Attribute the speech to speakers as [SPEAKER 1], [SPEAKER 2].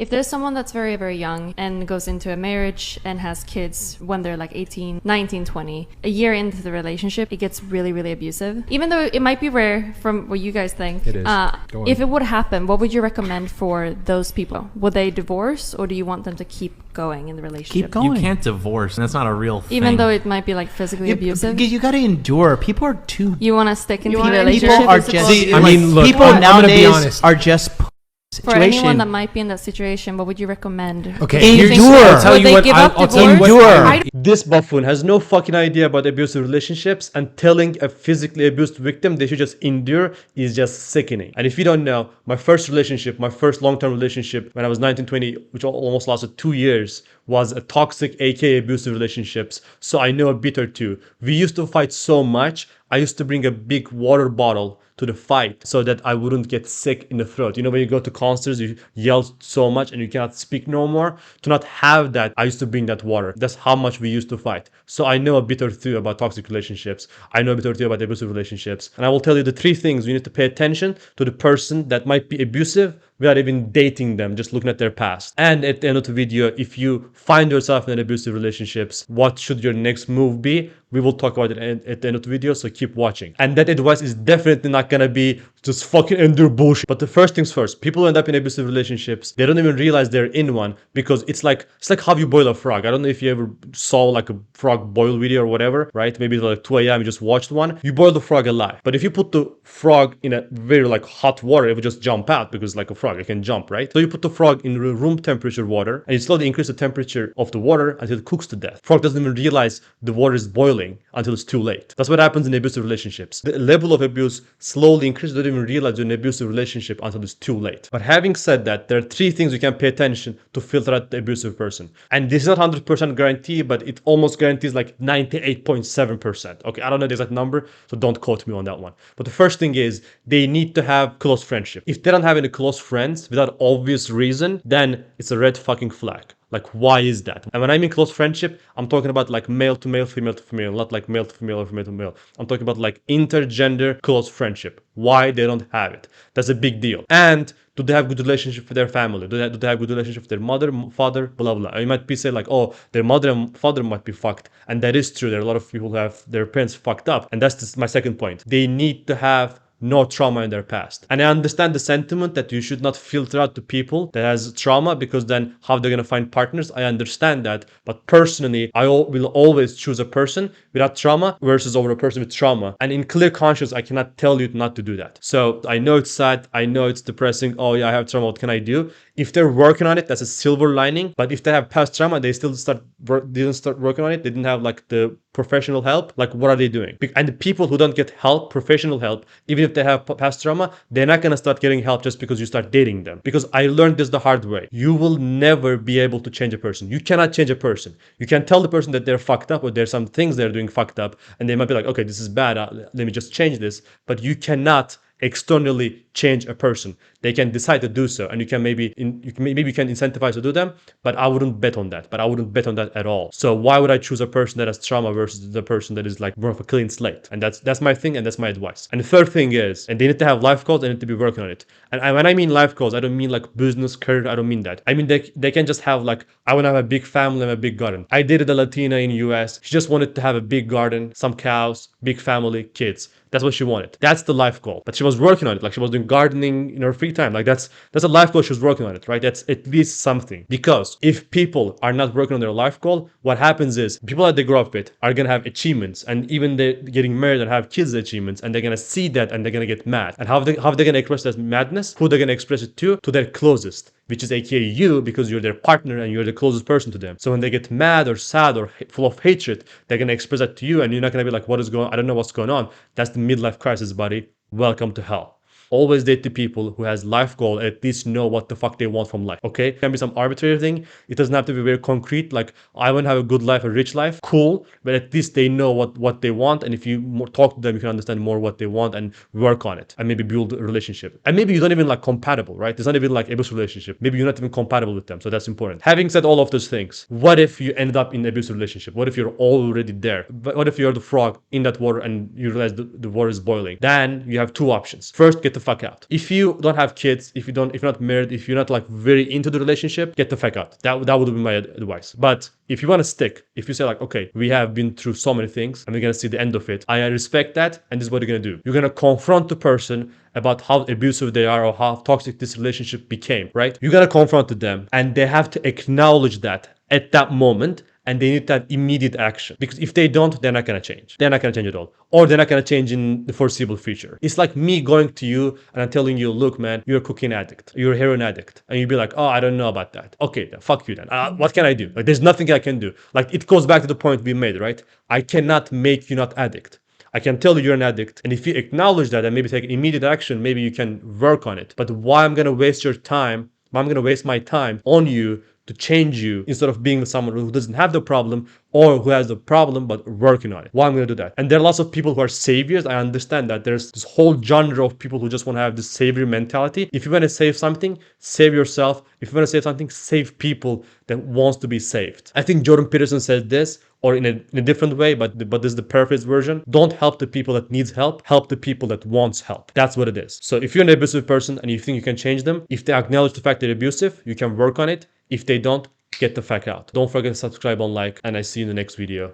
[SPEAKER 1] If there's someone that's very, very young and goes into a marriage and has kids when they're like 18, 19, 20, a year into the relationship, it gets really, really abusive. Even though it might be rare from what you guys think.
[SPEAKER 2] It is.
[SPEAKER 1] If it would happen, what would you recommend for those people? Would they divorce, or do you want them to keep going in the relationship?
[SPEAKER 3] Keep going.
[SPEAKER 4] You can't divorce. That's not a real thing.
[SPEAKER 1] Even though it might be like physically abusive?
[SPEAKER 3] You gotta endure. People are too...
[SPEAKER 1] You want to stick in the
[SPEAKER 3] People
[SPEAKER 1] relationship?
[SPEAKER 3] are just...
[SPEAKER 2] See, I mean, look,
[SPEAKER 3] people
[SPEAKER 2] I'm gonna be
[SPEAKER 3] nowadays
[SPEAKER 2] honest.
[SPEAKER 3] are just...
[SPEAKER 1] For anyone that might be in that situation, what would you recommend?
[SPEAKER 2] Okay,
[SPEAKER 3] endure.
[SPEAKER 2] I'll tell
[SPEAKER 1] Would
[SPEAKER 2] you
[SPEAKER 1] they
[SPEAKER 2] what.
[SPEAKER 1] give up
[SPEAKER 2] I'll tell you
[SPEAKER 1] divorce?
[SPEAKER 2] what.
[SPEAKER 5] This buffoon has no fucking idea about abusive relationships, and telling a physically abused victim they should just endure is just sickening. And if you don't know, my first relationship, my first long-term relationship when I was 19, 20, which almost lasted 2 years, was a toxic, aka abusive relationships. So I know a bit or two. We used to fight so much. I used to bring a big water bottle to the fight so that I wouldn't get sick in the throat. You know, when you go to concerts, you yell so much and you cannot speak no more. To not have that, I used to bring that water. That's how much we used to fight. So I know a bit or two about toxic relationships. I know a bit or two about abusive relationships. And I will tell you the 3 things you need to pay attention to the person that might be abusive without even dating them, just looking at their past. And at the end of the video, if you find yourself in an abusive relationships, what should your next move be? We will talk about it at the end of the video, so keep watching. And that advice is definitely not gonna be just fucking endure bullshit. But the first things first, people who end up in abusive relationships, they don't even realize they're in one, because it's like how you boil a frog. I don't know if you ever saw like a frog boil video or whatever, right? Maybe it's like 2 a.m. you just watched one. You boil the frog alive. But if you put the frog in a very like hot water, it would just jump out, because like a frog, it can jump, right? So you put the frog in room temperature water, and you slowly increase the temperature of the water until it cooks to death. Frog doesn't even realize the water is boiling until it's too late. That's what happens in abusive relationships. The level of abuse slowly increases. They don't even realize you're in an abusive relationship until it's too late. But having said that, there are 3 things you can pay attention to filter out the abusive person. And this is not 100% guarantee, but it almost guarantees like 98.7%. Okay, I don't know the exact number, so don't quote me on that one. But the first thing is they need to have close friendship. If they don't have any close friends without obvious reason, then it's a red fucking flag. Like, why is that? And when I mean close friendship, I'm talking about like male to male, female to female, not like male to female or female to male. I'm talking about like intergender close friendship. Why they don't have it? That's a big deal. And do they have good relationship with their family? Do they have good relationship with their mother, father, blah, blah. You might be saying like, oh, their mother and father might be fucked. And that is true. There are a lot of people who have their parents fucked up. And that's just my second point. They need to have no trauma in their past. And I understand the sentiment that you should not filter out the people that has trauma, because then how they're gonna find partners. I understand that, but personally, I will always choose a person without trauma versus over a person with trauma. And in clear conscience, I cannot tell you not to do that. So I know it's sad, I know it's depressing. Oh yeah, I have trauma, what can I do? If they're working on it, that's a silver lining. But if they have past trauma, they still didn't start working on it, they didn't have like the professional help, like what are they doing? And the people who don't get help, professional help, even if they have past trauma, they're not gonna start getting help just because you start dating them. Because I learned this the hard way. You will never be able to change a person. You cannot change a person. You can tell the person that they're fucked up, or there's some things they're doing fucked up, and they might be like, okay, this is bad, let me just change this. But you cannot externally change a person. They can decide to do so, and you can maybe you can incentivize to do them, but I wouldn't bet on that. But I wouldn't bet on that at all. So why would I choose a person that has trauma versus the person that is like more of a clean slate? And that's my thing, and that's my advice. And the third thing is, and they need to have life goals, they need to be working on it. And when I mean life goals, I don't mean like business, career, I don't mean that. I mean they can just have like, I want to have a big family and a big garden. I dated a Latina in US. She just wanted to have a big garden, some cows, big family, kids. That's what she wanted. That's the life goal. But she was working on it. Like she was doing gardening in her free time. Like that's a life goal. She was working on it, right? That's at least something. Because if people are not working on their life goal, what happens is people that they grow up with are gonna have achievements, and even they're getting married and have kids achievements, and they're gonna see that and they're gonna get mad. And how they gonna express that madness? Who they're gonna express it to? To their closest, which is aka you, because you're their partner and you're the closest person to them. So when they get mad or sad or full of hatred, they're gonna express that to you, and you're not gonna be like, what is going on? I don't know what's going on. That's the midlife crisis, buddy. Welcome to hell. Always date the people who has life goal, and at least know what the fuck they want from life. Okay, it can be some arbitrary thing. It doesn't have to be very concrete, like I want to have a good life, a rich life. Cool, but at least they know what they want, and if you talk to them, you can understand more what they want and work on it, and maybe build a relationship. And maybe you don't even like compatible, right? It's not even like abusive relationship. Maybe you're not even compatible with them, so that's important. Having said all of those things, what if you ended up in an abusive relationship? What if you're already there? But what if you're the frog in that water and you realize the water is boiling? Then you have 2 options. First, get the the fuck out. If you don't have kids, if you're not married, if you're not like very into the relationship, get the fuck out. That would be my advice. But if you want to stick, if you say like, okay, we have been through so many things and we're gonna see the end of it, I respect that, and this is what you're gonna do. You're gonna confront the person about how abusive they are or how toxic this relationship became, right? You gotta confront them, and they have to acknowledge that at that moment, and they need that immediate action. Because if they don't, they're not gonna change. They're not gonna change at all. Or they're not gonna change in the foreseeable future. It's like me going to you and I'm telling you, look, man, you're a cocaine addict. You're a heroin addict. And you'd be like, oh, I don't know about that. Okay, then fuck you then. What can I do? Like, there's nothing I can do. Like, it goes back to the point we made, right? I cannot make you not addict. I can tell you you're an addict. And if you acknowledge that and maybe take immediate action, maybe you can work on it. But why I'm gonna waste your time? Why I'm gonna waste my time on you to change you instead of being someone who doesn't have the problem or who has the problem but working on it? Why I'm going to do that? And there are lots of people who are saviors. I understand that there's this whole genre of people who just want to have this savior mentality. If you want to save something, save yourself. If you want to save something, save people that wants to be saved. I think Jordan Peterson said this, or in a different way, but this is the paraphrased version. Don't help the people that needs help the people that wants help. That's what it is. So if you're an abusive person and you think you can change them, if they acknowledge the fact they're abusive, you can work on it. If they don't, get the fuck out. Don't forget to subscribe and like, and I see you in the next video.